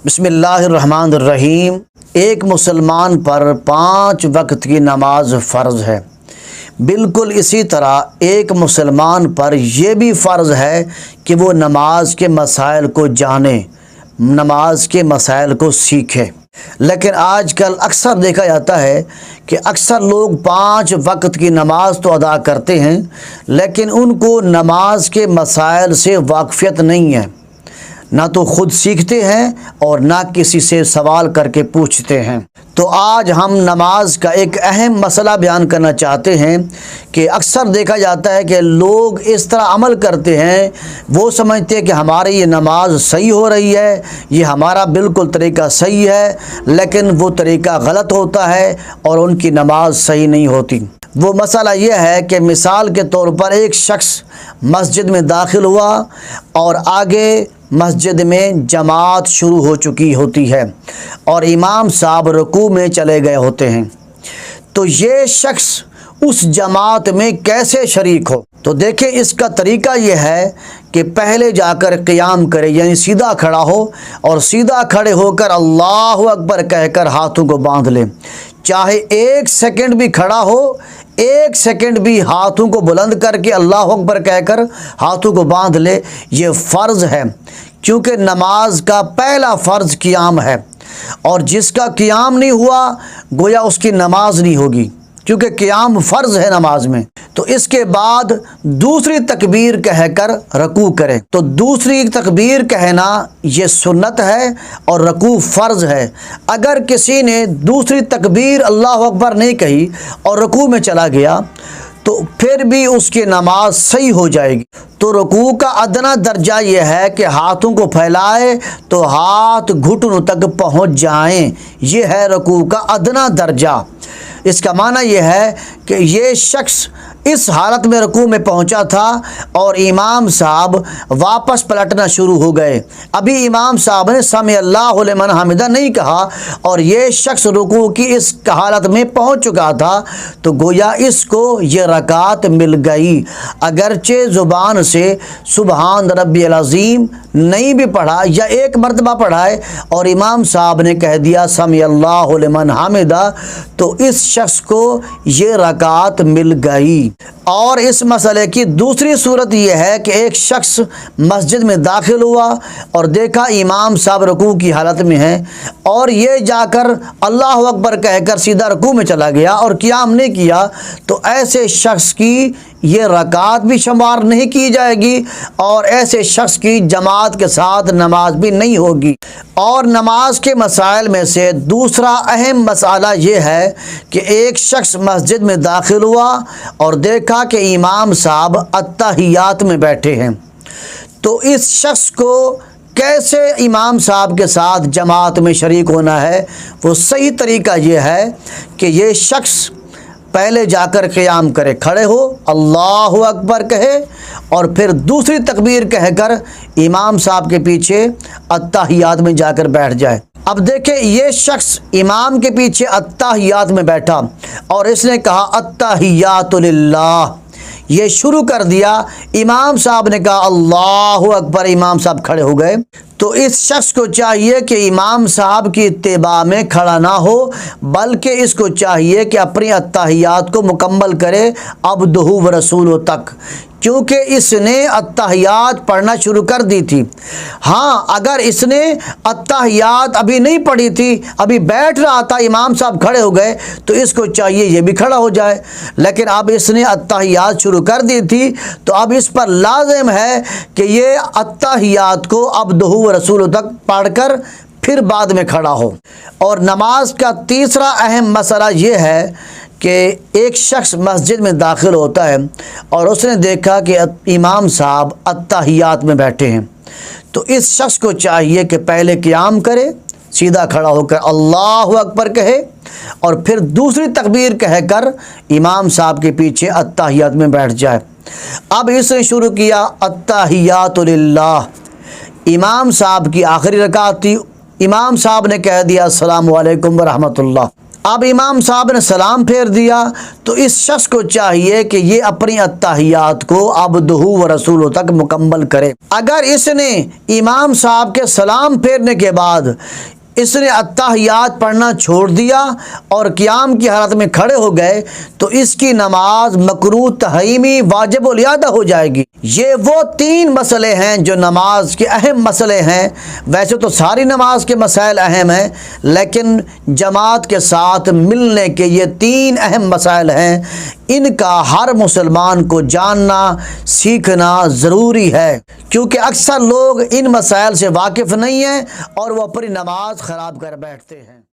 بسم اللہ الرحمن الرحیم۔ ایک مسلمان پر 5 وقت کی نماز فرض ہے۔ بالکل اسی طرح ایک مسلمان پر یہ بھی فرض ہے کہ وہ نماز کے مسائل کو جانے، نماز کے مسائل کو سیکھے۔ لیکن آج کل اکثر دیکھا جاتا ہے کہ اکثر لوگ 5 وقت کی نماز تو ادا کرتے ہیں، لیکن ان کو نماز کے مسائل سے واقفیت نہیں ہے، نہ تو خود سیکھتے ہیں اور نہ کسی سے سوال کر کے پوچھتے ہیں۔ تو آج ہم نماز کا ایک اہم مسئلہ بیان کرنا چاہتے ہیں کہ اکثر دیکھا جاتا ہے کہ لوگ اس طرح عمل کرتے ہیں، وہ سمجھتے ہیں کہ ہماری یہ نماز صحیح ہو رہی ہے، یہ ہمارا بالکل طریقہ صحیح ہے، لیکن وہ طریقہ غلط ہوتا ہے اور ان کی نماز صحیح نہیں ہوتی۔ وہ مسئلہ یہ ہے کہ مثال کے طور پر ایک شخص مسجد میں داخل ہوا اور آگے مسجد میں جماعت شروع ہو چکی ہوتی ہے اور امام صاحب رکوع میں چلے گئے ہوتے ہیں، تو یہ شخص اس جماعت میں کیسے شریک ہو؟ تو دیکھیں، اس کا طریقہ یہ ہے کہ پہلے جا کر قیام کرے، یعنی سیدھا کھڑا ہو اور سیدھا کھڑے ہو کر اللہ اکبر کہہ کر ہاتھوں کو باندھ لے۔ چاہے 1 سیکنڈ بھی کھڑا ہو، 1 سیکنڈ بھی ہاتھوں کو بلند کر کے اللہ اکبر کہہ کر ہاتھوں کو باندھ لے۔ یہ فرض ہے، کیونکہ نماز کا پہلا فرض قیام ہے، اور جس کا قیام نہیں ہوا گویا اس کی نماز نہیں ہوگی، کیونکہ قیام فرض ہے نماز میں۔ تو اس کے بعد دوسری تکبیر کہہ کر رکوع کرے۔ تو دوسری تکبیر کہنا یہ سنت ہے اور رکوع فرض ہے۔ اگر کسی نے دوسری تکبیر اللہ اکبر نہیں کہی اور رکوع میں چلا گیا تو پھر بھی اس کی نماز صحیح ہو جائے گی۔ تو رکوع کا ادنا درجہ یہ ہے کہ ہاتھوں کو پھیلائے تو ہاتھ گھٹنوں تک پہنچ جائیں، یہ ہے رکوع کا ادنا درجہ۔ اس کا معنی یہ ہے کہ یہ شخص اس حالت میں رکوع میں پہنچا تھا اور امام صاحب واپس پلٹنا شروع ہو گئے، ابھی امام صاحب نے سمع اللہ لمن حمدہ نہیں کہا اور یہ شخص رکوع کی اس حالت میں پہنچ چکا تھا، تو گویا اس کو یہ رکعت مل گئی، اگرچہ زبان سے سبحان ربی العظیم نہیں بھی پڑھا یا 1 مرتبہ پڑھائے اور امام صاحب نے کہہ دیا سمع اللہ لمن حمدہ، تو اس شخص کو یہ رکعت مل گئی۔ اور اس مسئلے کی دوسری صورت یہ ہے کہ ایک شخص مسجد میں داخل ہوا اور دیکھا امام صاحب رکوع کی حالت میں ہیں اور یہ جا کر اللہ اکبر کہہ کر سیدھا رکوع میں چلا گیا اور قیام نہیں کیا، تو ایسے شخص کی یہ رکعت بھی شمار نہیں کی جائے گی اور ایسے شخص کی جماعت کے ساتھ نماز بھی نہیں ہوگی۔ اور نماز کے مسائل میں سے دوسرا اہم مسئلہ یہ ہے کہ ایک شخص مسجد میں داخل ہوا اور دیکھا کہ امام صاحب التحیات میں بیٹھے ہیں، تو اس شخص کو کیسے امام صاحب کے ساتھ جماعت میں شریک ہونا ہے؟ وہ صحیح طریقہ یہ ہے کہ یہ شخص پہلے جا کر قیام کرے، کھڑے ہو اللہ اکبر کہے اور پھر دوسری تکبیر کہہ کر امام صاحب کے پیچھے التحیات میں جا کر بیٹھ جائے۔ اب دیکھیں، یہ شخص امام کے پیچھے التحیات میں بیٹھا اور اس نے کہا التحیات للہ، یہ شروع کر دیا، امام صاحب نے کہا اللہ اکبر، امام صاحب کھڑے ہو گئے، تو اس شخص کو چاہیے کہ امام صاحب کی اتباع میں کھڑا نہ ہو، بلکہ اس کو چاہیے کہ اپنی التحیات کو مکمل کرے عبدہ و رسولہ تک، کیونکہ اس نے التحیات پڑھنا شروع کر دی تھی۔ ہاں، اگر اس نے التحیات ابھی نہیں پڑھی تھی، ابھی بیٹھ رہا تھا، امام صاحب کھڑے ہو گئے، تو اس کو چاہیے یہ بھی کھڑا ہو جائے، لیکن اب اس نے التحیات شروع کر دی تھی تو اب اس پر لازم ہے کہ یہ التحیات کو عبدہ و رسولہ تک پڑھ کر پھر بعد میں کھڑا ہو۔ اور نماز کا تیسرا اہم مسئلہ یہ ہے کہ ایک شخص مسجد میں داخل ہوتا ہے اور اس نے دیکھا کہ امام صاحب التحیات میں بیٹھے ہیں، تو اس شخص کو چاہیے کہ پہلے قیام کرے، سیدھا کھڑا ہو کر اللہ اکبر کہے اور پھر دوسری تکبیر کہہ کر امام صاحب کے پیچھے التحیات میں بیٹھ جائے۔ اب اس نے شروع کیا التحیات للہ، امام صاحب کی آخری رکعت تھی، امام صاحب نے کہہ دیا السلام علیکم ورحمۃ اللہ۔ اب امام صاحب نے سلام پھیر دیا تو اس شخص کو چاہیے کہ یہ اپنی اتحیات کو عبدہ و رسولہ تک مکمل کرے۔ اگر اس نے امام صاحب کے سلام پھیرنے کے بعد اس نے اتحیات پڑھنا چھوڑ دیا اور قیام کی حالت میں کھڑے ہو گئے تو اس کی نماز مکروہ تحریمی واجب الاعادہ ہو جائے گی۔ یہ وہ تین مسئلے ہیں جو نماز کے اہم مسئلے ہیں۔ ویسے تو ساری نماز کے مسائل اہم ہیں، لیکن جماعت کے ساتھ ملنے کے یہ تین اہم مسائل ہیں، ان کا ہر مسلمان کو جاننا سیکھنا ضروری ہے، کیونکہ اکثر لوگ ان مسائل سے واقف نہیں ہیں اور وہ اپنی نماز خراب کر بیٹھتے ہیں۔